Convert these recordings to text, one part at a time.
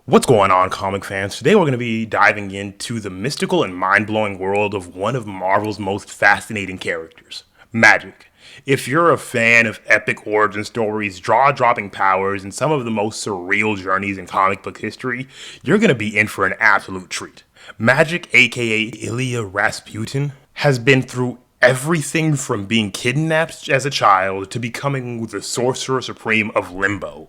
What's going on, comic fans? Today we're going to be diving into the mystical and mind-blowing world of one of Marvel's most fascinating characters, Magik. If you're a fan of epic origin stories, jaw-dropping powers, and some of the most surreal journeys in comic book history, you're going to be in for an absolute treat. Magik, aka Illyana Rasputin, has been through everything from being kidnapped as a child to becoming the Sorceress Supreme of Limbo.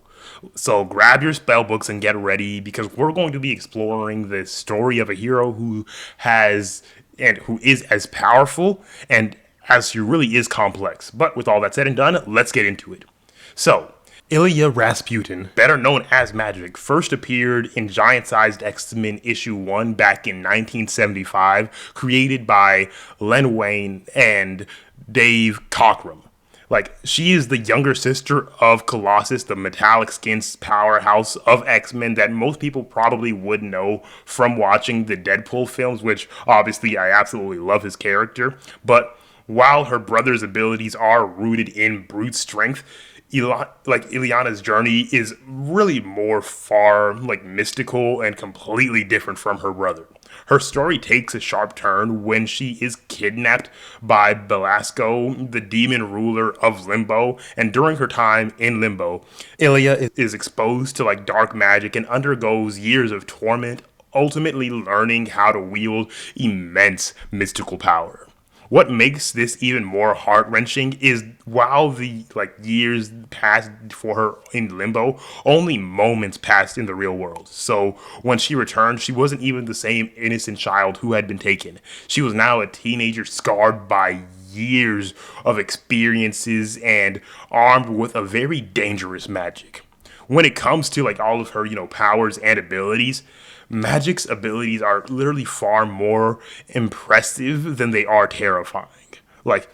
So grab your spell books and get ready because we're going to be exploring the story of a hero who is as powerful and as he really is complex. But with all that said and done, let's get into it. So, Illyana Rasputin, better known as Magik, first appeared in Giant Sized X-Men issue 1 back in 1975, created by Len Wein and Dave Cockrum. She is the younger sister of Colossus, the metallic skinned powerhouse of X-Men that most people probably would know from watching the Deadpool films, which obviously I absolutely love his character. But while her brother's abilities are rooted in brute strength, Illyana's journey is really more far mystical and completely different from her brother. Her story takes a sharp turn when she is kidnapped by Belasco, the demon ruler of Limbo, and during her time in Limbo, Ilya is exposed to dark magic and undergoes years of torment, ultimately learning how to wield immense mystical power. What makes this even more heart-wrenching is while the years passed for her in Limbo, only moments passed in the real world. So when she returned, she wasn't even the same innocent child who had been taken. She was now a teenager scarred by years of experiences and armed with a very dangerous magic. When it comes to all of her, powers and abilities, Magik's abilities are literally far more impressive than they are terrifying. Like,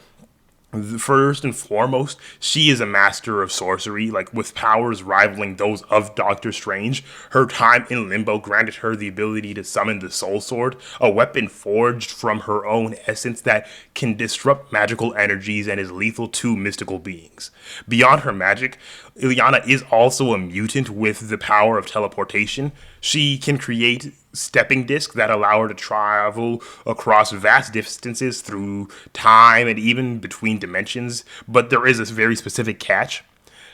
First and foremost, she is a master of sorcery, with powers rivaling those of Doctor Strange. Her time in Limbo granted her the ability to summon the Soul Sword, a weapon forged from her own essence that can disrupt magical energies and is lethal to mystical beings. Beyond her magic, Illyana is also a mutant with the power of teleportation. She can create stepping discs that allow her to travel across vast distances through time and even between dimensions, but there is a very specific catch.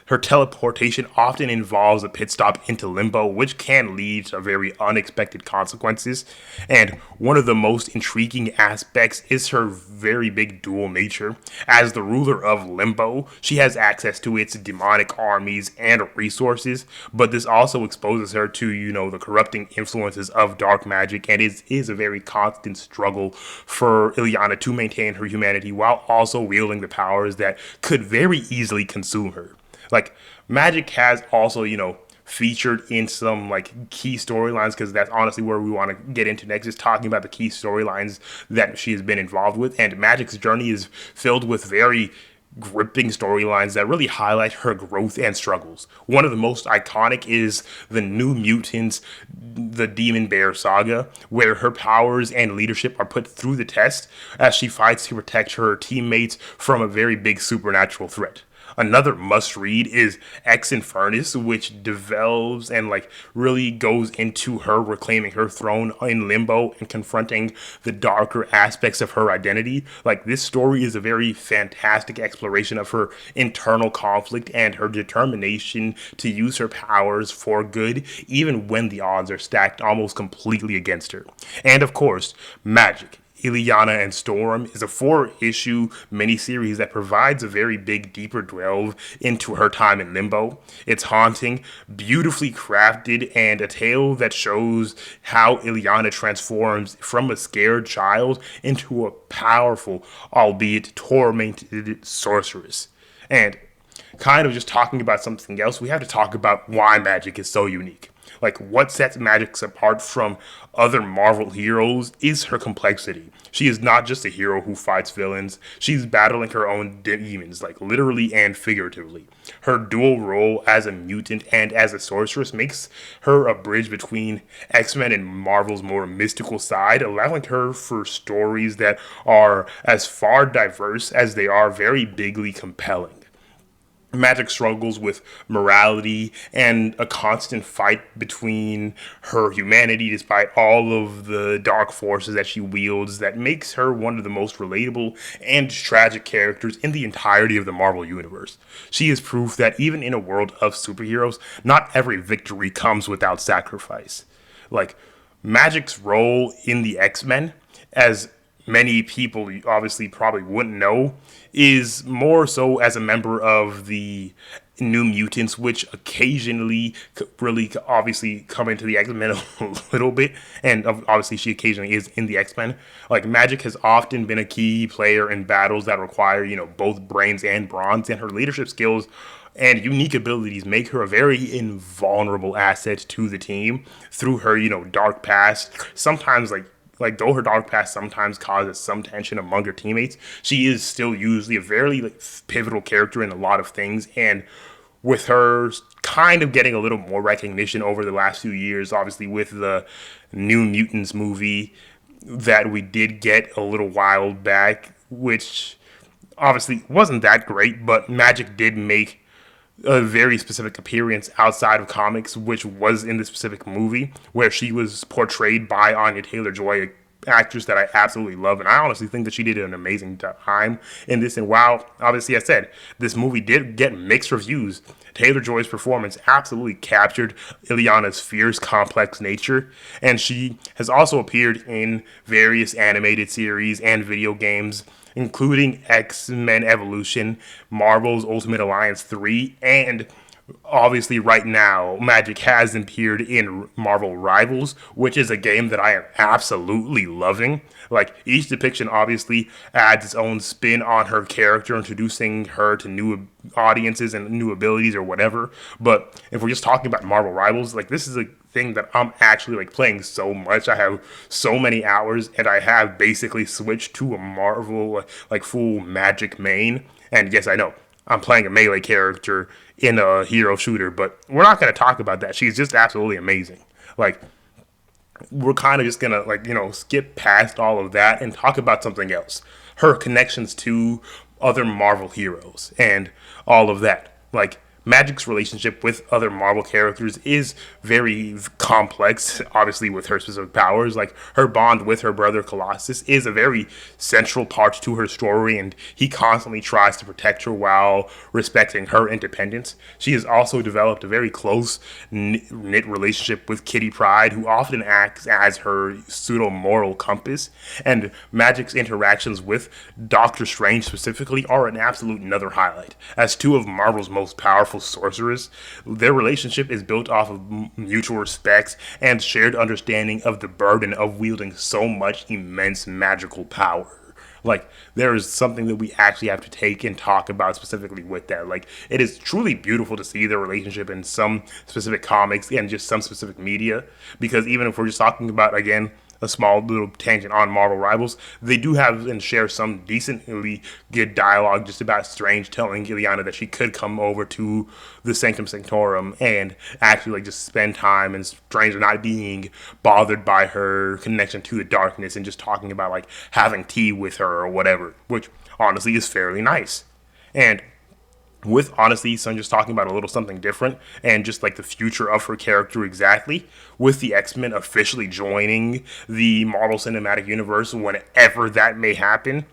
Her teleportation often involves a pit stop into Limbo, which can lead to very unexpected consequences. And one of the most intriguing aspects is her very big dual nature. As the ruler of Limbo, she has access to its demonic armies and resources, but this also exposes her to, the corrupting influences of dark magic, and it is a very constant struggle for Illyana to maintain her humanity while also wielding the powers that could very easily consume her. Magik has also, featured in some key storylines, because that's honestly where we want to get into next, is talking about the key storylines that she has been involved with. And Magik's journey is filled with very gripping storylines that really highlight her growth and struggles. One of the most iconic is the New Mutants, the Demon Bear saga, where her powers and leadership are put through the test as she fights to protect her teammates from a very big supernatural threat. Another must read is X Infernus, which develops and really goes into her reclaiming her throne in Limbo and confronting the darker aspects of her identity. This story is a very fantastic exploration of her internal conflict and her determination to use her powers for good, even when the odds are stacked almost completely against her. And of course, Magik. Illyana and Storm is a 4-issue miniseries that provides a very big, deeper delve into her time in Limbo. It's haunting, beautifully crafted, and a tale that shows how Illyana transforms from a scared child into a powerful, albeit tormented sorceress. And kind of just talking about something else, we have to talk about why Magik is so unique. What sets Magik apart from other Marvel heroes is her complexity. She is not just a hero who fights villains, she's battling her own demons, literally and figuratively. Her dual role as a mutant and as a sorceress makes her a bridge between X-Men and Marvel's more mystical side, allowing her for stories that are as far diverse as they are very bigly compelling. Magic struggles with morality and a constant fight between her humanity despite all of the dark forces that she wields that makes her one of the most relatable and tragic characters in the entirety of the Marvel Universe. She is proof that even in a world of superheroes, not every victory comes without sacrifice. Like, Magic's role in the X-Men, as many people obviously probably wouldn't know, is more so as a member of the New Mutants, which occasionally really obviously come into the X-Men a little bit, and obviously she occasionally is in the X-Men. Like, Magic has often been a key player in battles that require, both brains and bronze, and her leadership skills and unique abilities make her a very invulnerable asset to the team through her, dark past. Sometimes, though her dark past sometimes causes some tension among her teammates, she is still usually a very pivotal character in a lot of things. And with her kind of getting a little more recognition over the last few years, obviously with the New Mutants movie that we did get a little while back, which obviously wasn't that great, but Magic did make a very specific appearance outside of comics, which was in the specific movie where she was portrayed by Anya Taylor-Joy, an actress that I absolutely love, and I honestly think that she did an amazing time in this. And while obviously I said this movie did get mixed reviews, Taylor-Joy's performance absolutely captured Illyana's fierce, complex nature, and she has also appeared in various animated series and video games, including X-Men Evolution, Marvel's Ultimate Alliance 3, and obviously right now Magic has appeared in Marvel Rivals, which is a game that I am absolutely loving. Like, each depiction obviously adds its own spin on her character, introducing her to new audiences and new abilities or whatever. But if we're just talking about Marvel Rivals, like, this is a thing that I'm actually playing so much. I have so many hours, and I have basically switched to a Marvel full Magic main. And yes, I know I'm playing a melee character in a hero shooter, but we're not going to talk about that. She's just absolutely amazing. Like, we're kind of just going to skip past all of that and talk about something else. Her connections to other Marvel heroes and all of that. Like, Magic's relationship with other Marvel characters is very complex, obviously, with her specific powers. Like, her bond with her brother Colossus is a very central part to her story, and he constantly tries to protect her while respecting her independence. She has also developed a very close knit relationship with Kitty Pryde, who often acts as her pseudo-moral compass, and Magic's interactions with Doctor Strange specifically are an absolute another highlight. As two of Marvel's most powerful sorcerers, their relationship is built off of mutual respect and shared understanding of the burden of wielding so much immense magical power. Like, there is something that we actually have to take and talk about specifically with that. Like, it is truly beautiful to see their relationship in some specific comics and just some specific media, because even if we're just talking about, again, a small little tangent on Marvel Rivals, they do have and share some decently good dialogue just about Strange telling Illyana that she could come over to the Sanctum Sanctorum and actually just spend time, and Strange not being bothered by her connection to the darkness and just talking about having tea with her or whatever, which honestly is fairly nice. And with honestly, so I'm just talking about a little something different and just the future of her character exactly, with the X-Men officially joining the Marvel Cinematic Universe whenever that may happen.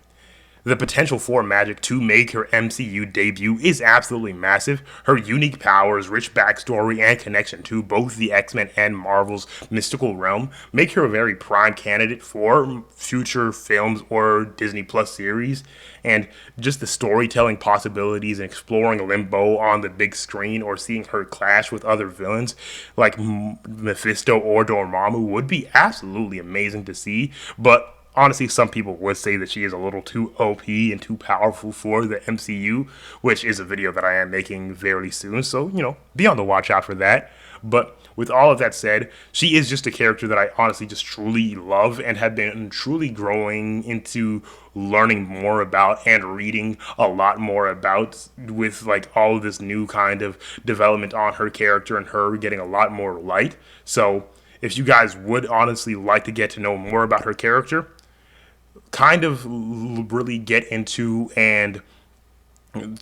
The potential for Magik to make her MCU debut is absolutely massive. Her unique powers, rich backstory, and connection to both the X-Men and Marvel's mystical realm make her a very prime candidate for future films or Disney Plus series. And just the storytelling possibilities and exploring Limbo on the big screen, or seeing her clash with other villains like Mephisto or Dormammu would be absolutely amazing to see. But honestly, some people would say that she is a little too OP and too powerful for the MCU, which is a video that I am making very soon. So, be on the watch out for that. But with all of that said, she is just a character that I honestly just truly love and have been truly growing into learning more about and reading a lot more about, with all of this new kind of development on her character and her getting a lot more light. So if you guys would honestly like to get to know more about her character, kind of really get into and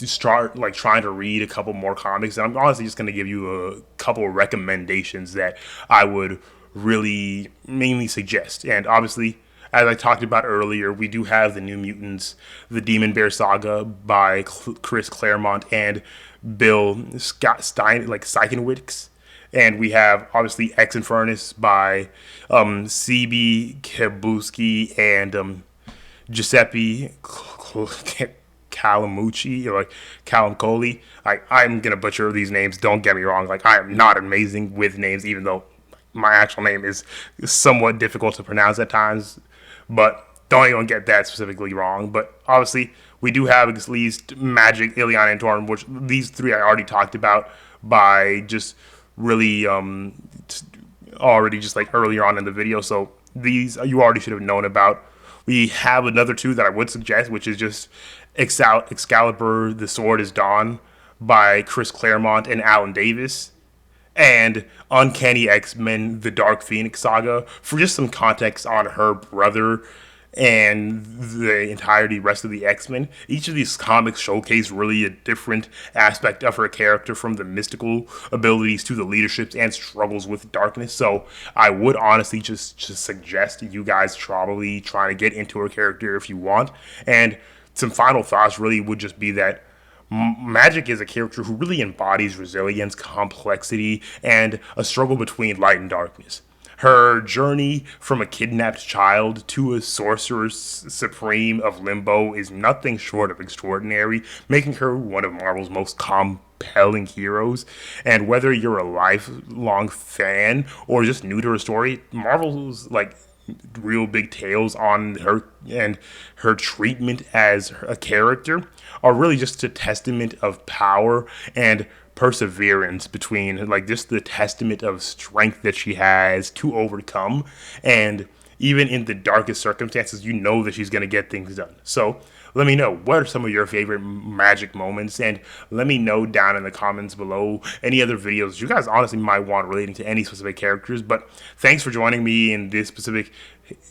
start like trying to read a couple more comics. And I'm honestly just going to give you a couple of recommendations that I would really mainly suggest. And obviously, as I talked about earlier, we do have the New Mutants, the Demon Bear Saga by Chris Claremont and Bill Scott Stein, like Seikenwicks. And we have obviously X Infernus by CB Kabuski and Giuseppe Calamucci or like Calamcoli. I'm gonna butcher these names. Don't get me wrong. Like I am not amazing with names, even though my actual name is somewhat difficult to pronounce at times. But don't even get that specifically wrong. But obviously, we do have at least Magik, Illyana, and Torn, which these three I already talked about by just really already just like earlier on in the video. So these you already should have known about. We have another two that I would suggest, which is just Excalibur, The Sword is Dawn by Chris Claremont and Alan Davis, and Uncanny X-Men, The Dark Phoenix Saga, for just some context on her brother and the entirety rest of the X-Men. Each of these comics showcase really a different aspect of her character, from the mystical abilities to the leaderships and struggles with darkness. So I would honestly just suggest you guys probably try to get into her character if you want. And some final thoughts really would just be that Magik is a character who really embodies resilience, complexity, and a struggle between light and darkness. Her journey from a kidnapped child to a Sorceress Supreme of Limbo is nothing short of extraordinary, making her one of Marvel's most compelling heroes. And whether you're a lifelong fan or just new to her story, Marvel's like real big tales on her and her treatment as a character are really just a testament of power and perseverance, between like just the testament of strength that she has to overcome. And even in the darkest circumstances, you know that she's going to get things done. So let me know, what are some of your favorite Magik moments, and let me know down in the comments below any other videos you guys honestly might want relating to any specific characters. But thanks for joining me in this specific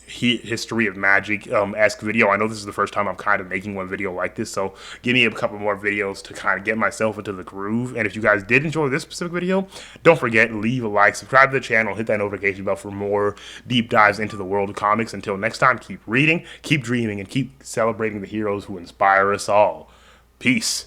history of Magik esque video. I know this is the first time I'm kind of making one video like this, so give me a couple more videos to kind of get myself into the groove. And if you guys did enjoy this specific video, don't forget, leave a like, subscribe to the channel, hit that notification bell for more deep dives into the world of comics. Until next time, keep reading, keep dreaming, and keep celebrating the heroes who inspire us all. Peace.